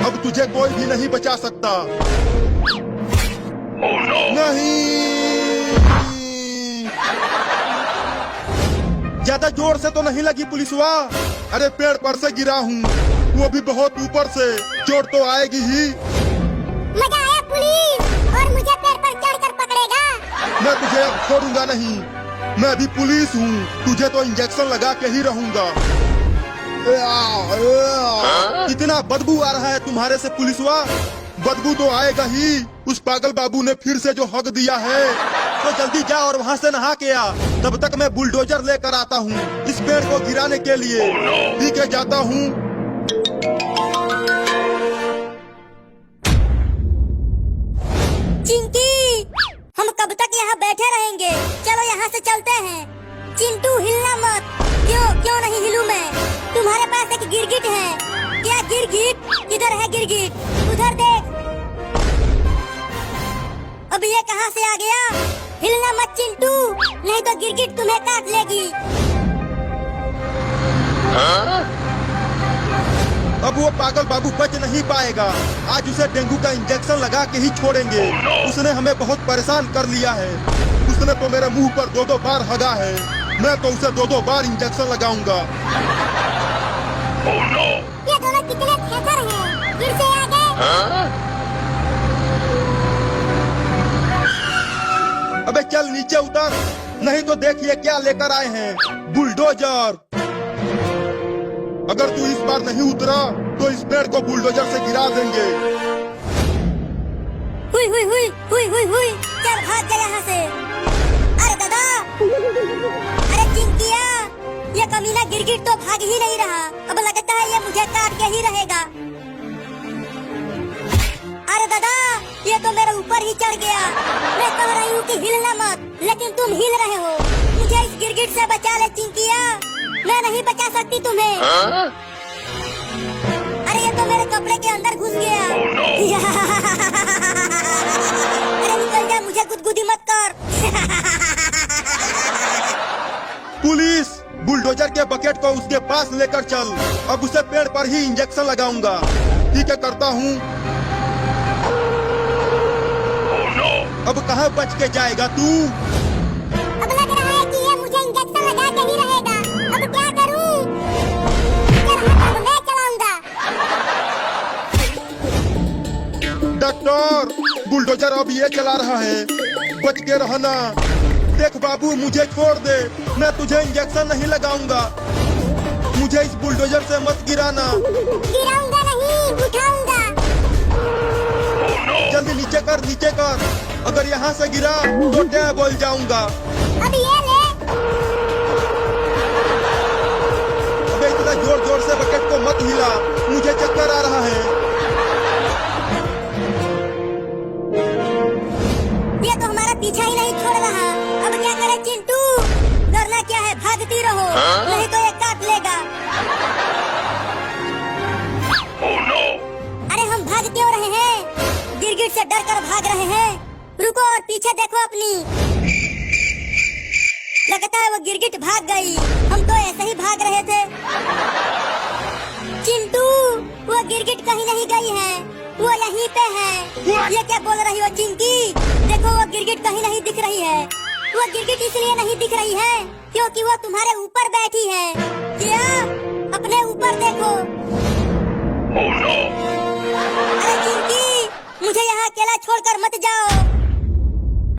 अब तुझे कोई भी नहीं बचा सकता। नहीं, ज्यादा जोर से तो नहीं लगी पुलिसवा। अरे पेड़ पर से गिरा हूँ, वो भी बहुत ऊपर से। चोट तो आएगी ही। मजा आया पुलिस, और मुझे पेड़ पर चढ़कर पकड़ेगा। मैं तुझे अब छोड़ूंगा नहीं। मैं भी पुलिस हूँ, तुझे तो इंजेक्शन लगा के ही रहूंगा। इतना बदबू आ रहा है तुम्हारे से पुलिसवा। बदबू तो आएगा ही। उस पागल बाबू ने फिर से जो हक दिया है, तो जल्दी जा और वहाँ से नहा के आ। तब तक मैं बुलडोजर लेकर आता हूँ इस पेड़ को गिराने के लिए। ठीक है, जाता हूँ। चिंकी, हम कब तक यहाँ बैठे रहेंगे? चलो यहाँ से चलते हैं। चिंटू, हिलना मत। क्यों नहीं हिलूं मैं? तुम्हारे पास एक गिरगिट है। क्या गिरगिट? किधर है गिरगिट? उधर देख। अब ये कहाँ से आ गया? हिलना मत चिंटू, नहीं तो गिरगिट तुम्हें काट लेगी। अब वो पागल बाबू बच नहीं पाएगा। आज उसे डेंगू का इंजेक्शन लगा के ही छोड़ेंगे। उसने हमें बहुत परेशान कर लिया है। उसने तो मेरे मुंह पर 2-2 बार हगा है। मैं तो उसे 2-2 बार इंजेक्शन लगाऊंगा। ये दोनों कितने खेतर हैं? फिर से आ गए। अबे चल नीचे उतर, नहीं तो देखिए क्या लेकर आए हैं। बुलडोजर। अगर तू इस बार नहीं उतरा तो इस पेड़ को बुलडोजर से गिरा देंगे। हुई हुई हुई हुई हुई हुई, चल भाग जा यहाँ से। अरे दादा, अरे चिंकिया, ये कमीना गिरगिट तो भाग ही नहीं रहा। अब लगता है ये मुझे काट के ही रहेगा। अरे दादा, ये तो मेरे ऊपर ही चढ़ गया। मैं कह रही हूँ कि हिलना मत, लेकिन तुम हिल रहे हो। मुझे इस गिरगिट से बचा ले चिंकिया, मैं नहीं बचा सकती तुम्हें। अरे ये तो मेरे कपड़े के अंदर घुस गया। अरे निकल जा, मुझे गुदगुदी मत कर। पुलिस, बुलडोजर के बकेट को उसके पास लेकर चल। अब उसे पेड़ पर ही इंजेक्शन लगाऊंगा। ठीक है, करता हूँ। अब कहाँ बच के जाएगा तू? अब लग रहा है कि ये मुझे इंजेक्शन लगा के ही रहेगा। अब क्या करूं? अब मैं चलाऊंगा। डॉक्टर, बुलडोजर अब ये चला रहा है, बच के रहना। देख बाबू, मुझे छोड़ दे, मैं तुझे इंजेक्शन नहीं लगाऊंगा। मुझे इस बुलडोजर से मत गिराना। गिराऊंगा नहीं, उठाऊंगा। जल्दी नीचे कर, नीचे कर। अगर यहाँ से गिरा तो क्या बोल जाऊंगा। अब ये ले। अबे इतना जोर जोर से बकेट को मत हिला, मुझे चक्कर आ रहा है। ये तो हमारा पीछा ही नहीं छोड़ रहा। अब क्या करे चिंटू? डरना क्या है, भागती रहो, नहीं तो ये काट लेगा। अरे हम भाग क्यों रहे हैं? गिरगिट से डर कर भाग रहे हैं। रुको और पीछे देखो अपनी। लगता है वो गिरगिट भाग गई। हम तो ऐसे ही भाग रहे थे। चिंटू, वो गिरगिट कहीं नहीं गई है, वो यहीं पे है। ये क्या बोल रही हो चिंकी? देखो वो गिरगिट कहीं नहीं दिख रही है। वो गिरगिट इसलिए नहीं दिख रही है क्योंकि वो तुम्हारे ऊपर बैठी है। क्या? अपने ऊपर देखो। अरे चिंकी, मुझे यहाँ अकेला छोड़कर मत जाओ।